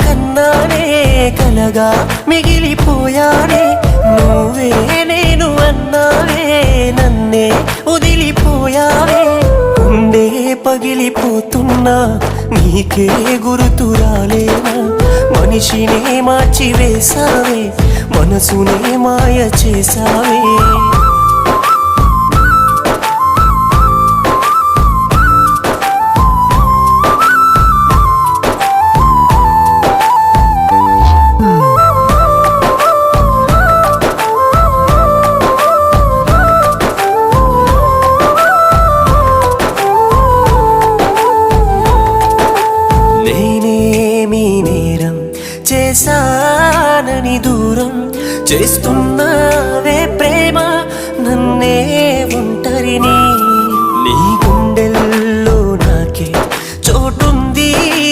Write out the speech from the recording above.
కన్నానే కలగా మిగిలిపోయానే నువ్వే నేను అన్నావే నన్నే వదిలిపోయావే గుండె పగిలిపోతున్నా నీకే గుర్తు రాలేనా మనిషినే మార్చివేశావే మనసునే మాయ చేశావే చేశానని దూరం చేస్తున్నావే ప్రేమ